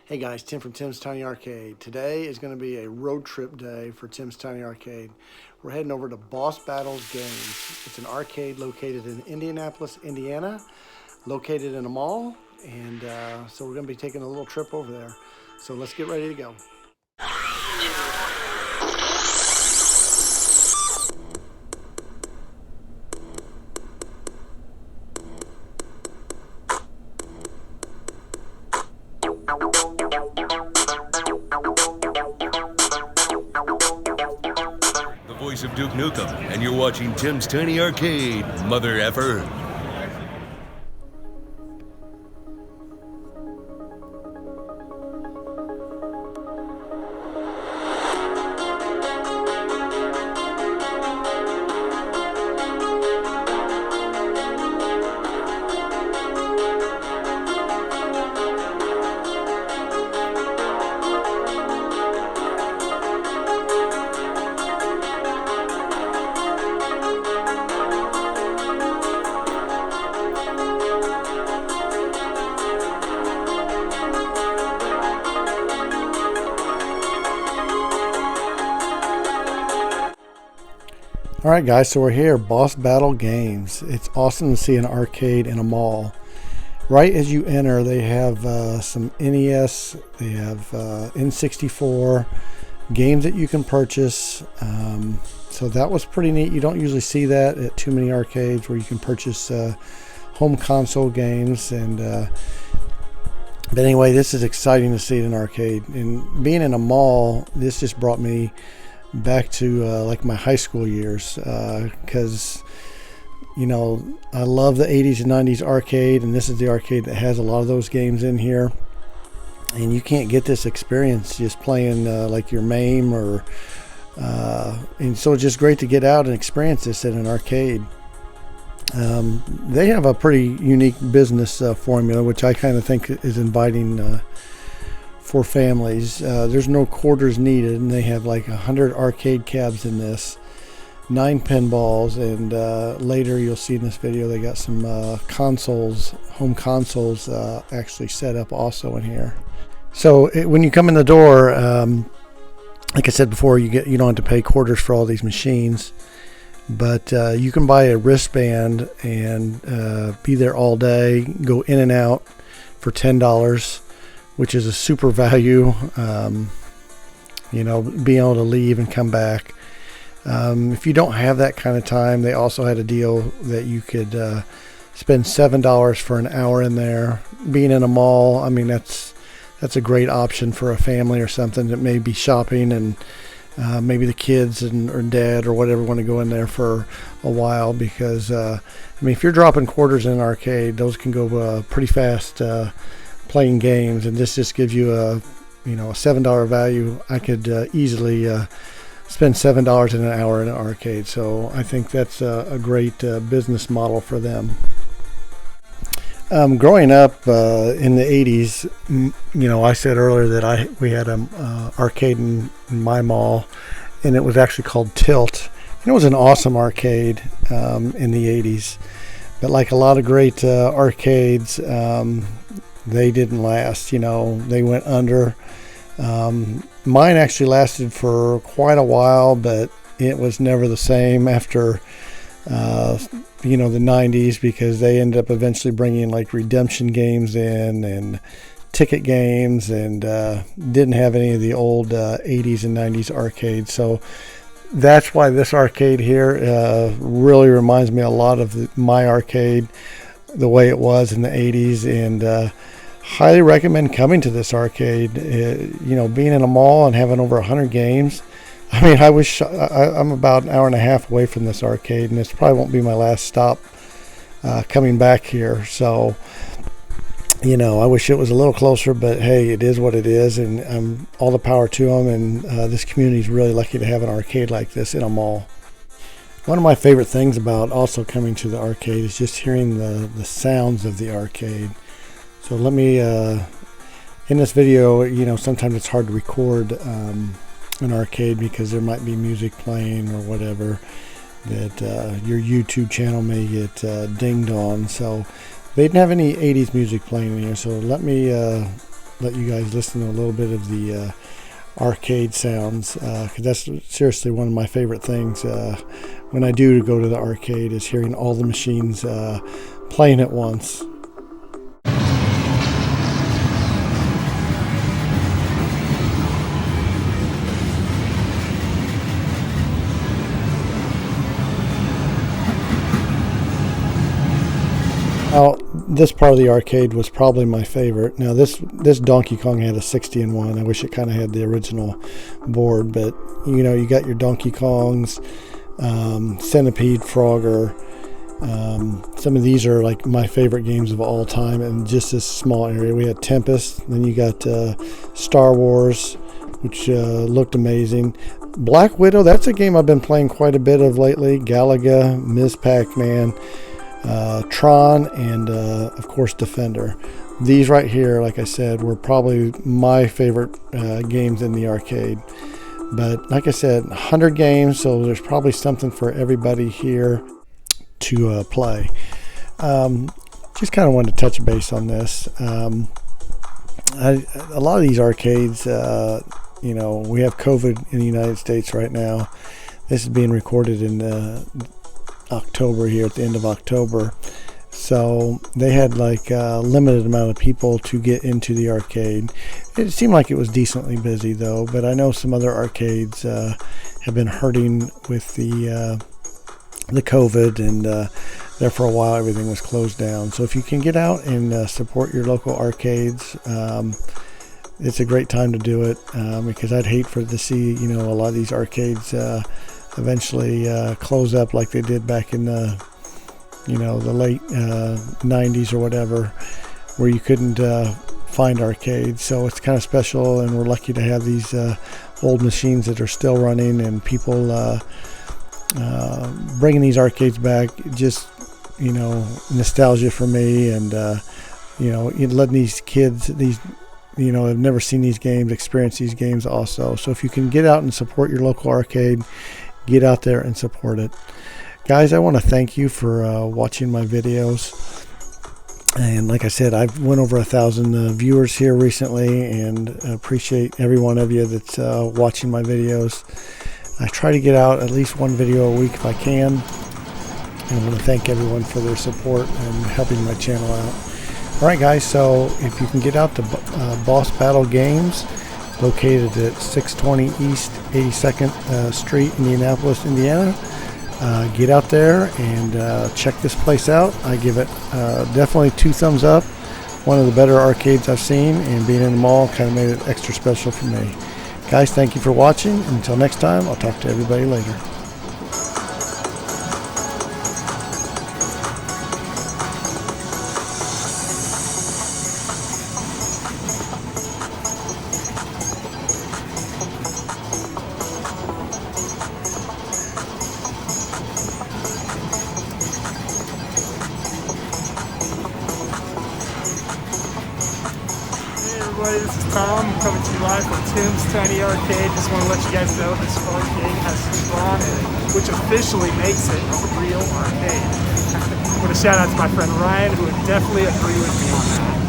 Hey guys, Tim from Tim's Tiny Arcade. Today is going to be a road trip day for Tim's Tiny Arcade. We're heading over to Boss Battles Games. It's an arcade located in Indianapolis, Indiana, located in a mall, and so we're going to be taking a little trip over there. So let's get ready to go. Voice of Duke Nukem, and you're watching Tim's Tiny Arcade, mother effer. Alright guys, so we're here, Boss Battle Games. It's awesome to see an arcade in a mall. Right as you enter, they have some NES, they have N64 games that you can purchase. So that was pretty neat. You don't usually see that at too many arcades where you can purchase home console games. But anyway, this is exciting to see in an arcade. And being in a mall, this just brought me back to like my high school years, because you know, I love the 80s and 90s arcade, and this is the arcade that has a lot of those games in here, and you can't get this experience just playing like your MAME or and so it's just great to get out and experience this at an arcade. They have a pretty unique business formula, which I kind of think is inviting for families. There's no quarters needed, and they have like 100 arcade cabs in this, 9 pinballs, and later you'll see in this video they got some consoles, home consoles actually set up also in here. So when you come in the door, like I said before, you don't have to pay quarters for all these machines, but you can buy a wristband and be there all day, go in and out for $10, which is a super value. You know, being able to leave and come back. If you don't have that kind of time, they also had a deal that you could spend $7 for an hour in there. Being in a mall, I mean, that's a great option for a family or something that may be shopping, and maybe the kids or dad or whatever want to go in there for a while, because I mean, if you're dropping quarters in an arcade, those can go pretty fast playing games, and this just gives you a $7 value. I could easily spend $7 in an hour in an arcade, so I think that's a great business model for them. Growing up in the 80s, you know, I said earlier that we had an arcade in my mall, and it was actually called Tilt. And it was an awesome arcade in the 80s, but like a lot of great arcades, they didn't last. You know, they went under. Mine actually lasted for quite a while, but it was never the same after you know, the 90s, because they ended up eventually bringing like redemption games in and ticket games, and didn't have any of the old 80s and 90s arcades. So that's why this arcade here really reminds me a lot of my arcade, the way it was in the 80s, and highly recommend coming to this arcade. You know, being in a mall and having over 100 games. I mean, I wish I'm about an hour and a half away from this arcade, and this probably won't be my last stop coming back here. So, you know, I wish it was a little closer, but hey, it is what it is, and all the power to them. And this community is really lucky to have an arcade like this in a mall. One of my favorite things about also coming to the arcade is just hearing the sounds of the arcade. So let me, in this video, you know, sometimes it's hard to record an arcade because there might be music playing or whatever that your YouTube channel may get dinged on. So they didn't have any 80s music playing in here, so let me let you guys listen to a little bit of the arcade sounds, because that's seriously one of my favorite things when I do go to the arcade, is hearing all the machines playing at once. Now, this part of the arcade was probably my favorite. Now, this Donkey Kong had a 60-in-1. I wish it kind of had the original board, but you know, you got your Donkey Kongs, Centipede, Frogger. Some of these are like my favorite games of all time, in just this small area. We had Tempest, then you got Star Wars, which looked amazing. Black Widow, that's a game I've been playing quite a bit of lately. Galaga, Ms. Pac-Man, Tron, and of course Defender. These right here, like I said, were probably my favorite games in the arcade. But like I said, 100 games, so there's probably something for everybody here to play. Just kind of wanted to touch base on this. A lot of these arcades, you know, we have COVID in the United States right now. This is being recorded in October, here at the end of October, so they had like a limited amount of people to get into the arcade. It seemed like it was decently busy though, but I know some other arcades have been hurting with the COVID, and there for a while everything was closed down. So if you can get out and support your local arcades, it's a great time to do it, because I'd hate to see, you know, a lot of these arcades eventually close up like they did back in the, you know, the late 90s or whatever, where you couldn't find arcades. So it's kind of special, and we're lucky to have these old machines that are still running, and people bringing these arcades back. Just, you know, nostalgia for me, and you know, letting these kids, these, you know, have never seen these games, experience these games also. So if you can get out and support your local arcade, get out there and support it. Guys, I want to thank you for watching my videos. And like I said, I've went over 1,000 viewers here recently, and appreciate every one of you that's watching my videos. I try to get out at least one video a week if I can. And I want to thank everyone for their support and helping my channel out. Alright guys, so if you can get out to Boss Battle Games, located at 620 East 82nd Street, Indianapolis, Indiana. Get out there and check this place out. I give it definitely 2 thumbs up. One of the better arcades I've seen, and being in the mall kind of made it extra special for me. Guys, thank you for watching. Until next time, I'll talk to everybody later. Everybody, this is Tom coming to you live from Tim's Tiny Arcade. Just want to let you guys know this arcade has Tron in it, which officially makes it a real arcade. With a shout out to my friend Ryan, who would definitely agree with me on that.